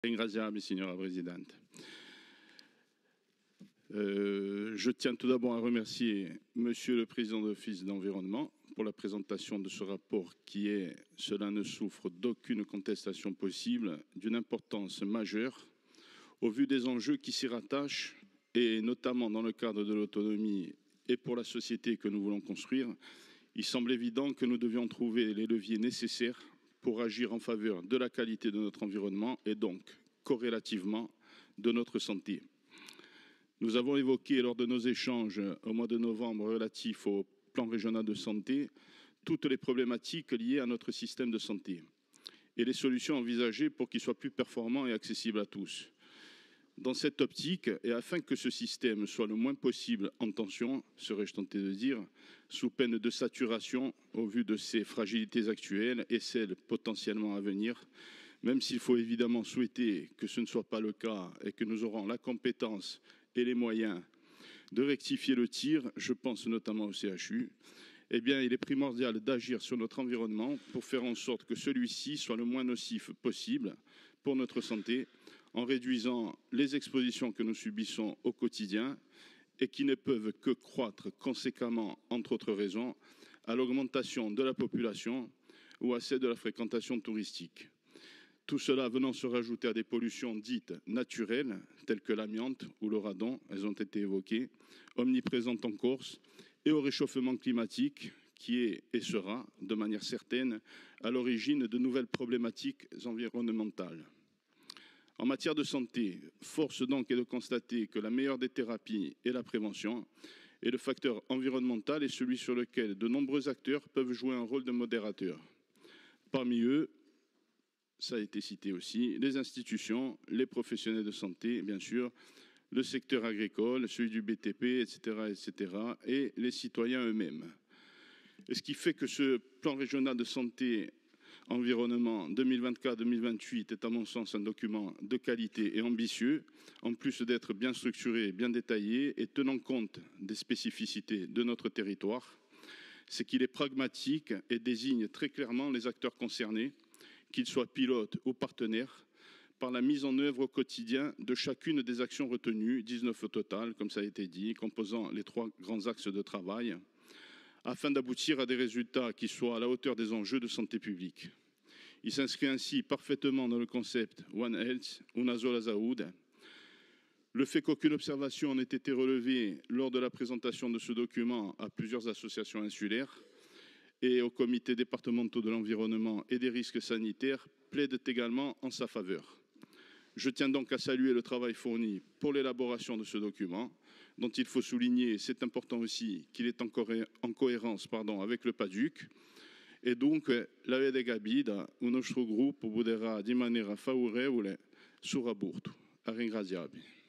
Ringraziamo, signora Presidente. Je tiens tout d'abord à remercier Monsieur le Président de l'Office d'environnement pour la présentation de ce rapport qui est, cela ne souffre d'aucune contestation possible, d'une importance majeure au vu des enjeux qui s'y rattachent et notamment dans le cadre de l'autonomie et pour la société que nous voulons construire. Il semble évident que nous devions trouver les leviers nécessaires pour agir en faveur de la qualité de notre environnement et donc, corrélativement, de notre santé. Nous avons évoqué lors de nos échanges au mois de novembre relatifs au plan régional de santé toutes les problématiques liées à notre système de santé et les solutions envisagées pour qu'il soit plus performant et accessible à tous. Dans cette optique, et afin que ce système soit le moins possible en tension, serais-je tenté de dire, sous peine de saturation au vu de ses fragilités actuelles et celles potentiellement à venir, même s'il faut évidemment souhaiter que ce ne soit pas le cas et que nous aurons la compétence et les moyens de rectifier le tir, je pense notamment au CHU, eh bien, il est primordial d'agir sur notre environnement pour faire en sorte que celui-ci soit le moins nocif possible pour notre santé, en réduisant les expositions que nous subissons au quotidien et qui ne peuvent que croître conséquemment, entre autres raisons, à l'augmentation de la population ou à celle de la fréquentation touristique. Tout cela venant se rajouter à des pollutions dites naturelles, telles que l'amiante ou le radon, elles ont été évoquées, omniprésentes en Corse, et au réchauffement climatique qui est et sera, de manière certaine, à l'origine de nouvelles problématiques environnementales. En matière de santé, force donc est de constater que la meilleure des thérapies est la prévention et le facteur environnemental est celui sur lequel de nombreux acteurs peuvent jouer un rôle de modérateur. Parmi eux, ça a été cité aussi, les institutions, les professionnels de santé, bien sûr, le secteur agricole, celui du BTP, etc., et les citoyens eux-mêmes. Et ce qui fait que ce plan régional de santé environnement 2024-2028 est à mon sens un document de qualité et ambitieux, en plus d'être bien structuré et bien détaillé et tenant compte des spécificités de notre territoire, c'est qu'il est pragmatique et désigne très clairement les acteurs concernés, qu'ils soient pilotes ou partenaires, par la mise en œuvre au quotidien de chacune des actions retenues, 19 au total, comme ça a été dit, composant les 3 grands axes de travail, afin d'aboutir à des résultats qui soient à la hauteur des enjeux de santé publique. Il s'inscrit ainsi parfaitement dans le concept One Health, Una sola salute. Le fait qu'aucune observation n'ait été relevée lors de la présentation de ce document à plusieurs associations insulaires et aux comités départementaux de l'environnement et des risques sanitaires plaide également en sa faveur. Je tiens donc à saluer le travail fourni pour l'élaboration de ce document, dont il faut souligner, c'est important aussi, qu'il est en cohérence avec le PADUC. E dunque la Lega Bida, il nostro gruppo voterà di maniera favorevole sul rapporto. Ringraziabile.